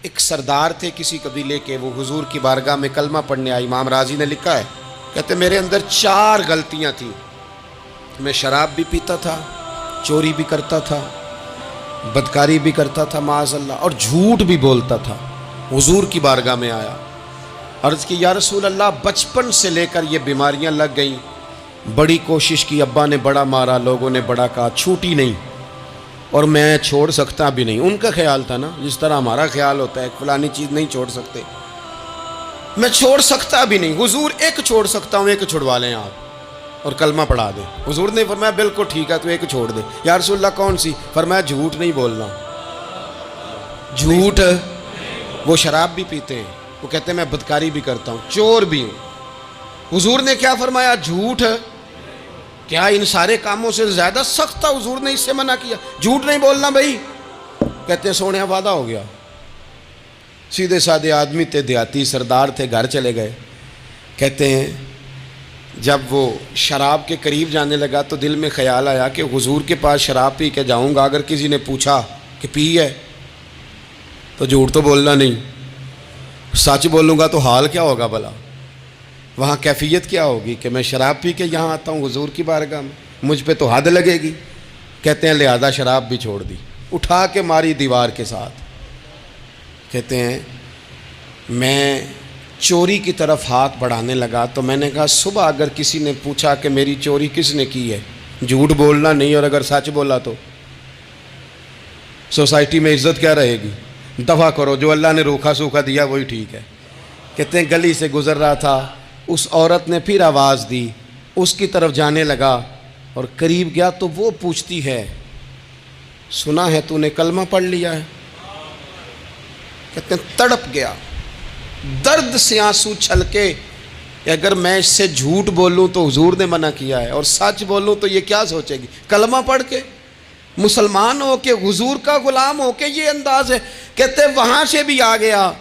ایک سردار تھے کسی قبیلے کے، وہ حضور کی بارگاہ میں کلمہ پڑھنے آئے۔ امام راضی نے لکھا ہے، کہتے میرے اندر 4 غلطیاں تھیں۔ میں شراب بھی پیتا تھا، چوری بھی کرتا تھا، بدکاری بھی کرتا تھا معاذ اللہ، اور جھوٹ بھی بولتا تھا۔ حضور کی بارگاہ میں آیا، عرض کی یا رسول اللہ بچپن سے لے کر یہ بیماریاں لگ گئیں، بڑی کوشش کی، ابا نے بڑا مارا، لوگوں نے بڑا کہا، چھوٹی نہیں، اور میں چھوڑ سکتا بھی نہیں۔ ان کا خیال تھا نا جس طرح ہمارا خیال ہوتا ہے فلانی چیز نہیں چھوڑ سکتے، میں چھوڑ سکتا بھی نہیں۔ حضور ایک چھوڑ سکتا ہوں، ایک چھڑوا لیں آپ اور کلمہ پڑھا دیں۔ حضور نے فرمایا بالکل ٹھیک ہے، تو ایک چھوڑ دے۔ یا رسول اللہ کون سی؟ فرمایا جھوٹ نہیں بولنا۔ جھوٹ، وہ شراب بھی پیتے ہیں، وہ کہتے ہیں میں بدکاری بھی کرتا ہوں، چور بھی ہوں۔ حضور نے کیا فرمایا؟ جھوٹ۔ کیا ان سارے کاموں سے زیادہ سخت تھا حضور نے اس سے منع کیا؟ جھوٹ نہیں بولنا بھائی۔ کہتے ہیں سونے وعدہ ہو گیا۔ سیدھے سادے آدمی تھے، دیہاتی سردار تھے، گھر چلے گئے۔ کہتے ہیں جب وہ شراب کے قریب جانے لگا تو دل میں خیال آیا کہ حضور کے پاس شراب پی کے جاؤں گا، اگر کسی نے پوچھا کہ پی ہے تو جھوٹ تو بولنا نہیں، سچ بولوں گا تو حال کیا ہوگا بھلا، وہاں کیفیت کیا ہوگی کہ میں شراب پی کے یہاں آتا ہوں حضور کی بارگاہ میں، مجھ پہ تو حد لگے گی۔ کہتے ہیں لہذا شراب بھی چھوڑ دی، اٹھا کے ماری دیوار کے ساتھ۔ کہتے ہیں میں چوری کی طرف ہاتھ بڑھانے لگا تو میں نے کہا صبح اگر کسی نے پوچھا کہ میری چوری کس نے کی ہے، جھوٹ بولنا نہیں، اور اگر سچ بولا تو سوسائٹی میں عزت کیا رہے گی؟ دفع کرو، جو اللہ نے روکھا سوکھا دیا وہی ٹھیک ہے۔ کہتے ہیں گلی سے گزر رہا تھا، اس عورت نے پھر آواز دی، اس کی طرف جانے لگا اور قریب گیا تو وہ پوچھتی ہے سنا ہے تو نے کلمہ پڑھ لیا ہے؟ کہتے ہیں تڑپ گیا، درد سے آنسو چھلکے کہ اگر میں اس سے جھوٹ بولوں تو حضور نے منع کیا ہے، اور سچ بولوں تو یہ کیا سوچے گی؟ کلمہ پڑھ کے مسلمان ہو کے حضور کا غلام ہو کے یہ انداز ہے۔ کہتے وہاں سے بھی آ گیا،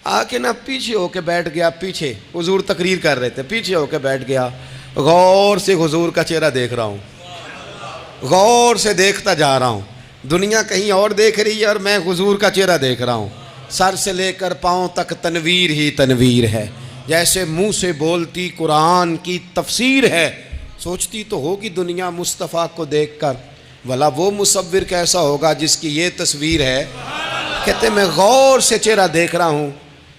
آ کے نہ پیچھے ہو کے بیٹھ گیا، پیچھے حضور تقریر کر رہے تھے، پیچھے ہو کے بیٹھ گیا، غور سے حضور کا چہرہ دیکھ رہا ہوں، غور سے دیکھتا جا رہا ہوں، دنیا کہیں اور دیکھ رہی ہے اور میں حضور کا چہرہ دیکھ رہا ہوں۔ سر سے لے کر پاؤں تک تنویر ہی تنویر ہے، جیسے منہ سے بولتی قرآن کی تفسیر ہے۔ سوچتی تو ہوگی دنیا مصطفیٰ کو دیکھ کر بھلا وہ مصور کیسا ہوگا جس کی یہ تصویر ہے۔ کہتے میں غور سے چہرہ دیکھ رہا ہوں،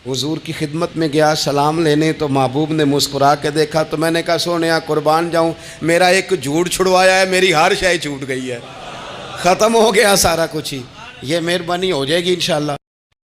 حضور کی خدمت میں گیا سلام لینے تو محبوب نے مسکرا کے دیکھا تو میں نے کہا سونیا قربان جاؤں، میرا ایک جھوٹ چھڑوایا ہے، میری ہر شے چھوٹ گئی ہے، ختم ہو گیا سارا کچھ ہی، یہ مہربانی ہو جائے گی انشاءاللہ۔